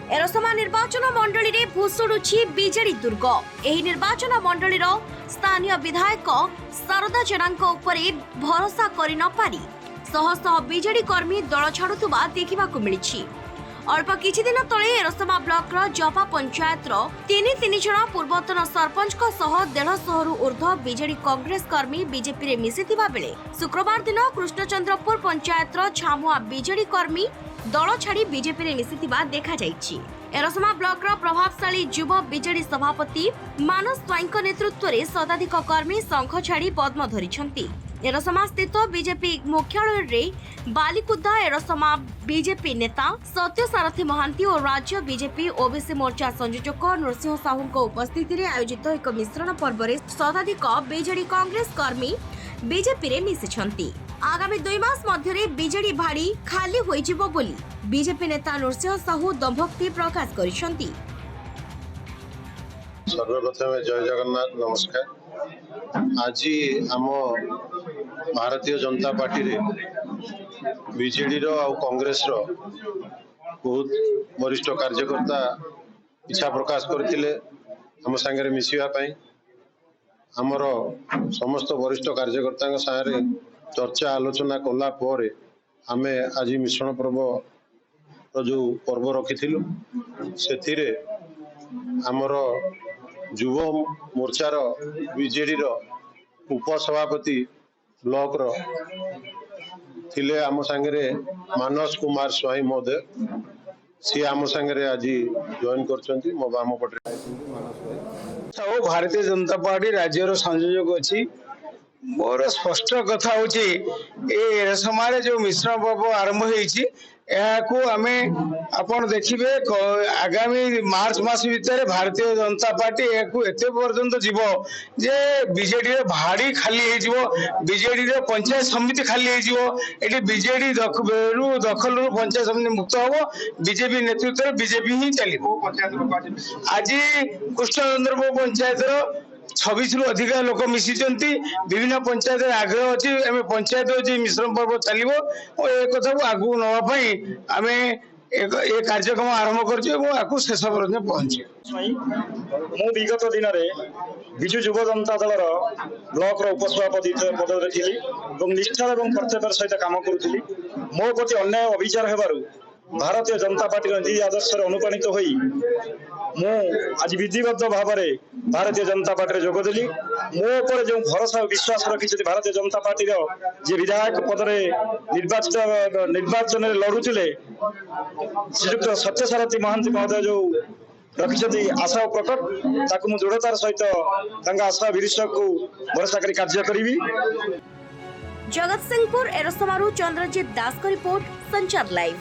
एरसमा निर्वाचन मंडली रे भूषुड़ुछि बीजेडी दुर्ग। एही निर्वाचन मंडलीर स्थानीय विधायक शारदा जेनांक उपरे भरोसा करि न पारि शह शह बीजेडी कर्मी दल छाड़ुवा देखा मिली। अल्प किछि दिन तले एरसमा ब्लॉक जपा पंचायत तीन जन पूर्वतन सरपंच सह 150 रु ऊर्ध्व बीजेडी कांग्रेस कर्मी बीजेपी रे मिसिथिबा बेले शुक्रवार दिन कृष्णचंद्रपुर पंचायत छामुआ बीजेडी कर्मी दल छाड़ी बीजेपी रे मिसिथिबा देखा जायछि। एरसमा ब्लॉक प्रभावशाली युव बीजेडी सभापति मानस स्वाईं नेतृत्व में शताधिक कर्मी संघ छाड़ी पद्म धरिछंती। एरसमा स्थित बीजेपी मुख्यालय रे बालिकुदा एरसमा बीजेपी नेता सत्य सारथी महांती और राज्य बीजेपी ओबीसी मोर्चा संयोजक नरसिंह साहू उपस्थिति रे आयोजित एक मिश्रण पर्व रे शताधिक बीजेडी कांग्रेस कर्मी बीजेपी रे मिसिछंती। आगामी 2 मास मध्य बीजेडी भाड़ी खाली होई जिवो बोली बीजेपी नेता नरसिंह साहू दंभोक्ति प्रकाश करिसंती। सर्वप्रथम जय जगन्नाथ नमस्कार। आज आम भारतीय जनता पार्टी रे बीजेडी रो और कांग्रेस रो बहुत वरिष्ठ कार्यकर्ता इच्छा प्रकाश करथिले हम संगे मिसिबा पई। हमर समस्त वरिष्ठ कार्यकर्ता सारे चर्चा आलोचना कला परे आमे आज मिश्रण पर्व जो पर्व रखिथिलु सेथिरे हमर युव मोर्चार बीजेडी रो उपसभापति ब्लॉक रो थिले आम संगे मानस कुमार स्वाई महोदय सी आम संगे आज जॉइन करछंती। मो बाम पटे सब भारतीय जनता पार्टी राज्यर संयोजक अच्छी मोर स्पष्ट कथा होची एरसमारे जो मिश्रण पर्व आरंभ होईची याकू आमे आपण देखिबे आगामी मार्च मास भितर भारतीय जनता पार्टी याकू एते पर्यंत जीव जे बीजेडी रे भाड़ी खाली हे जीव, बीजेडी रे पंचायत समिति खाली हे जीव, एटी बीजेडी दखल पंचायत समिति मुक्त होबो, बीजेपी नेतृत्व बीजेपी ही चलिबो। आज कृष्णचंद्रपुर पंचायत रो 26 रु अधिक लोक मिसिचंती। विभिन्न पंचायत आग्रह अच्छी आम पंचायत अच्छी मिश्रण पर्व चलो और एक कथा को आगू नापी आम ये कार्यक्रम आरंभ कर शेष पर्यटन पहुंचे। मु विगत दिन में विजु युव जनता दल ब्लॉक उपसभापति पद थी निष्ठा और कर्तव्य सहित कम करुली। मो प्रति अन्याय अविचार होबारु भारतीय जनता पार्टी नीति आदर्श अनुप्राणित होई मु आज विधिबद्ध भाव में भारतीय जनता पार्टी जोगदेली। मो पर जो भरोसा और विश्वास रखी भारतीय जनता पार्टी जे विधायक पद निर्वाचन लड़ुले श्रीयुक्त सत्य सारथी महांती महोदय जो रखी आशा प्रकट ताकू दृढ़तार सहित आशा विश्वास को भरोसा कर कार्य करी। जगत सिंहपुर एरसमारू चंद्रजीत दास का रिपोर्ट संचार लाइव।